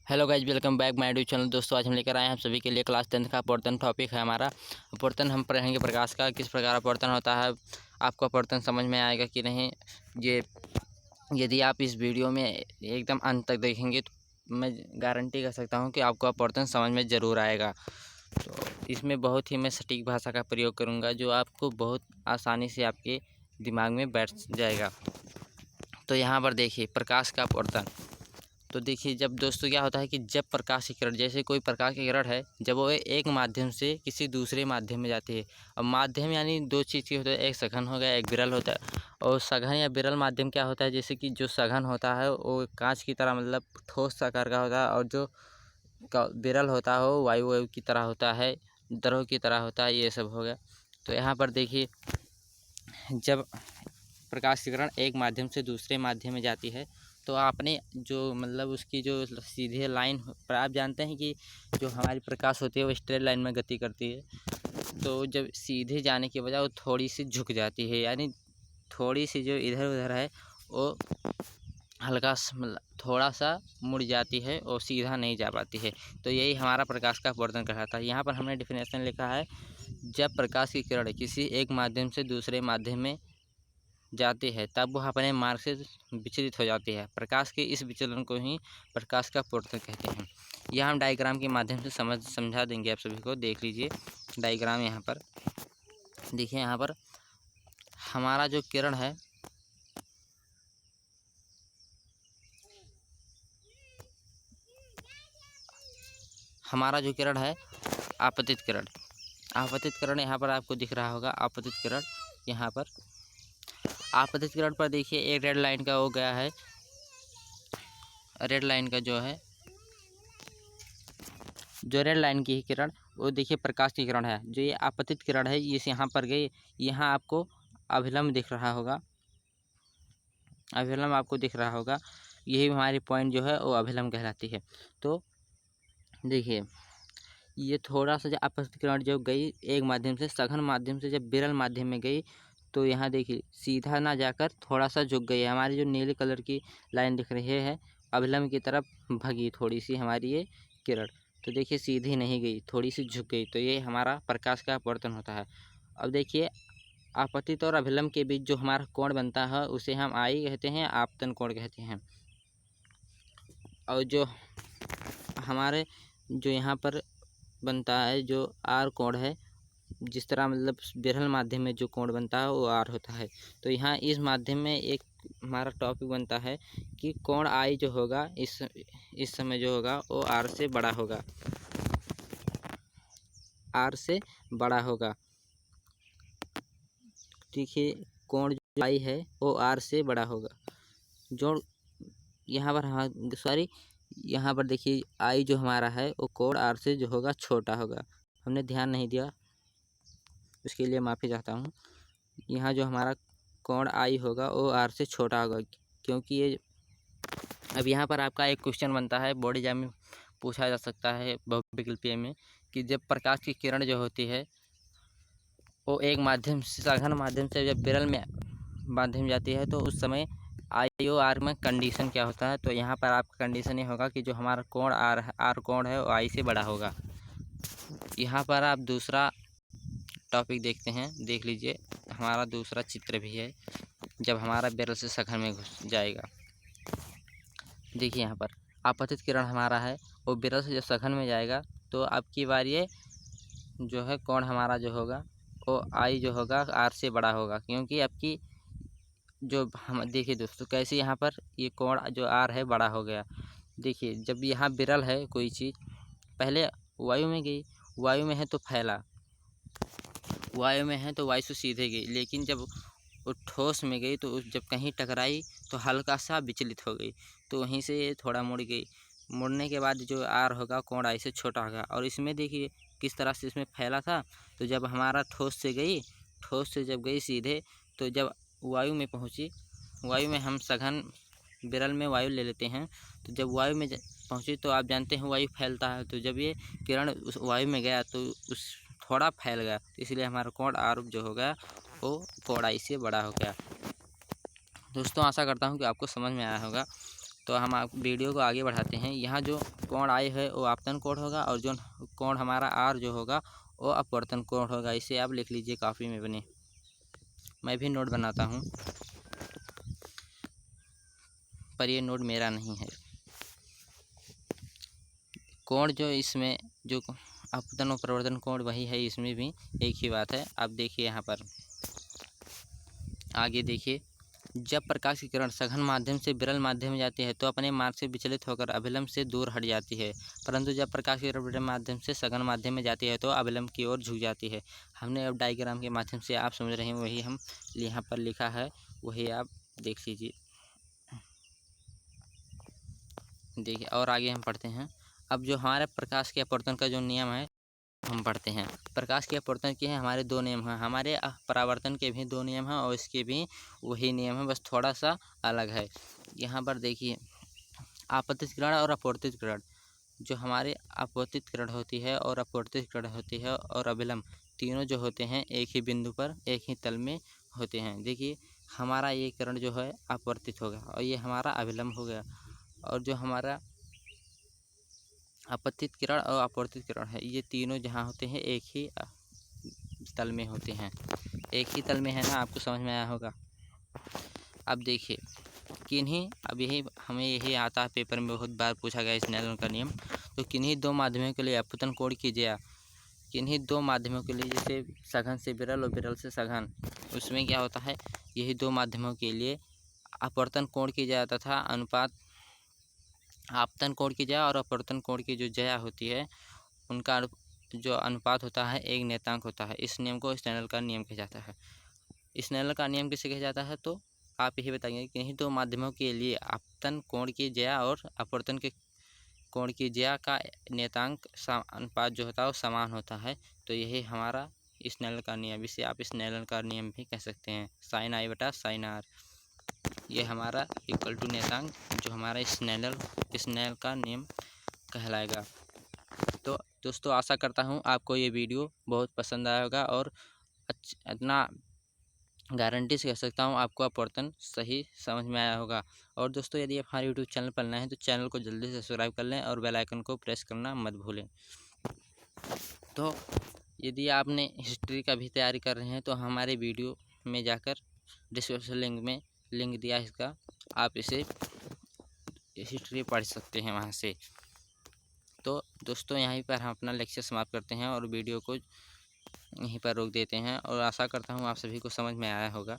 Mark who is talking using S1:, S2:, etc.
S1: Hello guys, welcome back my YouTube channel. दोस्तों, आज हम लेकर आए हैं आप सभी के लिए क्लास 10 का अपवर्तन टॉपिक है हमारा। अपवर्तन हम पढ़ेंगे प्रकाश का, किस प्रकार अपवर्तन होता है, आपको अपवर्तन समझ में आएगा कि नहीं। ये यदि आप इस वीडियो में एकदम अंत तक देखेंगे तो मैं गारंटी कर सकता हूँ कि आपको अपवर्तन समझ में ज़रूर आएगा। तो इसमें बहुत ही मैं सटीक भाषा का प्रयोग करूँगा जो आपको बहुत आसानी से आपके दिमाग में बैठ जाएगा। तो यहाँ पर देखिए प्रकाश का अपवर्तन। तो देखिए, जब दोस्तों क्या होता है कि जब प्रकाश की किरण, जैसे कोई प्रकाश की किरण है, जब वो एक माध्यम से किसी दूसरे माध्यम में जाती है। अब माध्यम यानी दो चीज़ की होता है, एक सघन हो गया, एक विरल होता है। और सघन या विरल माध्यम क्या होता है, जैसे कि जो सघन होता है वो कांच की तरह मतलब ठोस आकार का होता है, और जो विरल होता है वो वायु की तरह होता है, द्रव की तरह होता है। ये सब हो गया। तो यहाँ पर देखिए, जब प्रकाश की किरण एक माध्यम से दूसरे माध्यम में जाती है तो आपने जो मतलब उसकी जो सीधे लाइन पर, आप जानते हैं कि जो हमारी प्रकाश होती है वो स्ट्रेट लाइन में गति करती है। तो जब सीधे जाने के बजाय वो थोड़ी सी झुक जाती है, यानी थोड़ी सी जो इधर उधर है वो हल्का मतलब थोड़ा सा मुड़ जाती है और सीधा नहीं जा पाती है। तो यही हमारा प्रकाश का अपवर्तन कहलाता है। यहाँ पर हमने डिफिनेशन लिखा है, जब प्रकाश की किरण किसी एक माध्यम से दूसरे माध्यम में जाती है तब वह अपने मार्ग से विचलित हो जाती है। प्रकाश के इस विचलन को ही प्रकाश का अपवर्तन कहते हैं। यह हम डायग्राम के माध्यम से समझा देंगे आप सभी को। देख लीजिए डायग्राम यहाँ पर देखिए। यहाँ पर हमारा जो किरण है, आपतित किरण यहाँ पर आपको दिख रहा होगा। आपतित किरण यहाँ पर, आपतित किरण पर देखिए एक रेड लाइन का हो गया है। रेड लाइन का जो है, जो रेड लाइन की किरण वो देखिए प्रकाश की किरण है। जो ये आपतित किरण है ये यहाँ पर गई, यहाँ आपको अभिलंब दिख रहा होगा। अभिलंब आपको दिख रहा होगा, यही हमारी पॉइंट जो है वो अभिलंब कहलाती है। तो देखिए, ये थोड़ा सा जो आपतित किरण जो गई एक माध्यम से सघन माध्यम से जब विरल माध्यम में गई, तो यहाँ देखिए सीधा ना जाकर थोड़ा सा झुक गई। हमारी जो नीले कलर की लाइन दिख रही है अभिलंब की तरफ भगी थोड़ी सी हमारी ये किरण। तो देखिए सीधी नहीं गई, थोड़ी सी झुक गई। तो ये हमारा प्रकाश का अपवर्तन होता है। अब देखिए, आपतित और अभिलंब के बीच जो हमारा कोण बनता है उसे हम आई कहते हैं, आपतन कोण कहते हैं। और जो हमारे जो यहाँ पर बनता है जो आर कोण है, जिस तरह मतलब विरल माध्यम में जो कोण बनता है वो आर होता है। तो यहाँ इस माध्यम में एक हमारा टॉपिक बनता है कि कोण आई जो होगा इस समय जो होगा वो आर से बड़ा होगा। आर से बड़ा होगा। देखिए कोण जो आई है वो आर से बड़ा होगा। जो यहाँ पर यहाँ पर देखिए आई जो हमारा है वो कोण आर से जो होगा छोटा होगा। हमने ध्यान नहीं दिया, उसके लिए माफ़ी चाहता हूँ। यहाँ जो हमारा कोण आई होगा वो आर से छोटा होगा, क्योंकि ये अब यहाँ पर आपका एक क्वेश्चन बनता है, बोर्ड एग्जाम में पूछा जा सकता है बहुविकल्पीय में, कि जब प्रकाश की किरण जो होती है वो एक माध्यम से सघन माध्यम से जब विरल में माध्यम जाती है तो उस समय आई ओ आर में कंडीशन क्या होता है। तो यहाँ पर आपका कंडीशन ये होगा कि जो हमारा कोण आर कोण है वो आई से बड़ा होगा। यहाँ पर आप दूसरा टॉपिक देखते हैं, देख लीजिए। हमारा दूसरा चित्र भी है, जब हमारा विरल से सघन में घुस जाएगा। देखिए यहाँ पर आपतित किरण हमारा है, वो विरल से जब सघन में जाएगा तो आपकी बार ये जो है कोण हमारा जो होगा वो आई जो होगा आर से बड़ा होगा, क्योंकि आपकी जो हम देखिए दोस्तों कैसे यहाँ पर ये कोण जो आर है बड़ा हो गया। देखिए जब यहाँ विरल है कोई चीज़, पहले वायु में गई, वायु में है तो फैला, वायु में है तो वायु से सीधे गई, लेकिन जब वो ठोस में गई तो जब कहीं टकराई तो हल्का सा विचलित हो गई, तो वहीं से थोड़ा मुड़ गई। मुड़ने के बाद जो आर होगा कोण आई से छोटा होगा। और इसमें देखिए किस तरह से इसमें फैला था। तो जब हमारा ठोस से जब गई सीधे, तो जब वायु में पहुंची, वायु में हम सघन विरल में वायु ले लेते हैं, तो जब वायु में पहुंची तो आप जानते हैं वायु फैलता है। तो जब ये किरण उस वायु में गया तो उस थोड़ा फैल गया, तो इसलिए हमारा कोण आर जो हो गया वो कोण आई से बड़ा हो गया। दोस्तों आशा करता हूँ कि आपको समझ में आया होगा। तो हम आप वीडियो को आगे बढ़ाते हैं। यहाँ जो कोण आई है वो आपतन कोण होगा और जो कोण हमारा आर जो होगा वो अपवर्तन कोण होगा। इसे आप लिख लीजिए कॉपी में बने। मैं भी नोट बनाता हूँ, पर ये नोट मेरा नहीं है। कोण जो इसमें जो अपतन और प्रवर्तन कोण वही है, इसमें भी एक ही बात है। आप देखिए यहाँ पर आगे देखिए, जब प्रकाश की किरण सघन माध्यम से विरल माध्यम में जाती है तो अपने मार्ग से विचलित होकर अभिलंब से दूर हट जाती है, परंतु जब प्रकाश की किरण विरल माध्यम से सघन माध्यम में जाती है तो अभिलंब की ओर झुक जाती है। हमने अब डायग्राम के माध्यम से, आप समझ रहे हैं, वही हम यहाँ पर लिखा है, वही आप देख लीजिए। देखिए और आगे हम पढ़ते हैं। अब जो हमारे प्रकाश के अपवर्तन का जो नियम है हम पढ़ते हैं। प्रकाश के अपवर्तन के हैं हमारे दो नियम हैं, हमारे परावर्तन के भी दो नियम हैं और इसके भी वही नियम है, बस थोड़ा सा अलग है। यहाँ पर देखिए, आपतित किरण और अपवर्तित किरण, जो हमारे अपवर्तित किरण होती है और अपवर्तित किरण होती है और अभिलंब, तीनों जो होते हैं एक ही बिंदु पर एक ही तल में होते हैं। देखिए हमारा ये किरण जो है अपवर्तित हो गया और ये हमारा अभिलंब हो गया, और जो हमारा आपतित किरण और अपवर्तित किरण है, ये तीनों जहाँ होते हैं एक ही तल में होते हैं। एक ही तल में है ना, आपको समझ में आया होगा। अब देखिए किन्हीं, अब यही हमें यही आता है, पेपर में बहुत बार पूछा गया स्नेलन का नियम। तो किन्हीं दो माध्यमों के लिए अपवर्तन कोण कीजिए। किन्हीं दो माध्यमों के लिए, जैसे सघन से विरल और विरल से सघन, उसमें क्या होता है, यही दो माध्यमों के लिए अपवर्तन कोण की जाए तथा अनुपात आपतन कोण की ज्या और अपवर्तन कोण की जो ज्या होती है उनका जो अनुपात होता है एक नियतांक होता है। इस नियम को स्नेल का नियम कहा जाता है। स्नेल का नियम किसे कहा जाता है, तो आप यही बताएंगे कि नहीं दो माध्यमों के लिए आपतन कोण की ज्या और अपवर्तन के कोण की ज्या का नियतांक अनुपात जो होता है वो समान होता है। तो यही हमारा स्नेल का नियम, इसे आप स्नेल का नियम भी कह सकते हैं। साइन आई बटा साइन आर, ये हमारा इक्वल टू नियतांक जो हमारा स्नेल का नियम कहलाएगा। तो दोस्तों आशा करता हूँ आपको ये वीडियो बहुत पसंद आया होगा और इतना गारंटी से कह सकता हूँ आपको अपवर्तन सही समझ में आया होगा। और दोस्तों यदि आप हमारे यूट्यूब चैनल पर नए हैं तो चैनल को जल्दी से सब्सक्राइब कर लें और बेल आइकन को प्रेस करना मत भूलें। तो यदि आपने हिस्ट्री का भी तैयारी कर रहे हैं तो हमारे वीडियो में जाकर डिस्क्रिप्शन लिंक में लिंक दिया है इसका, आप इसे हिस्ट्री पढ़ सकते हैं वहाँ से। तो दोस्तों यहीं पर हम अपना लेक्चर समाप्त करते हैं और वीडियो को यहीं पर रोक देते हैं और आशा करता हूँ आप सभी को समझ में आया होगा।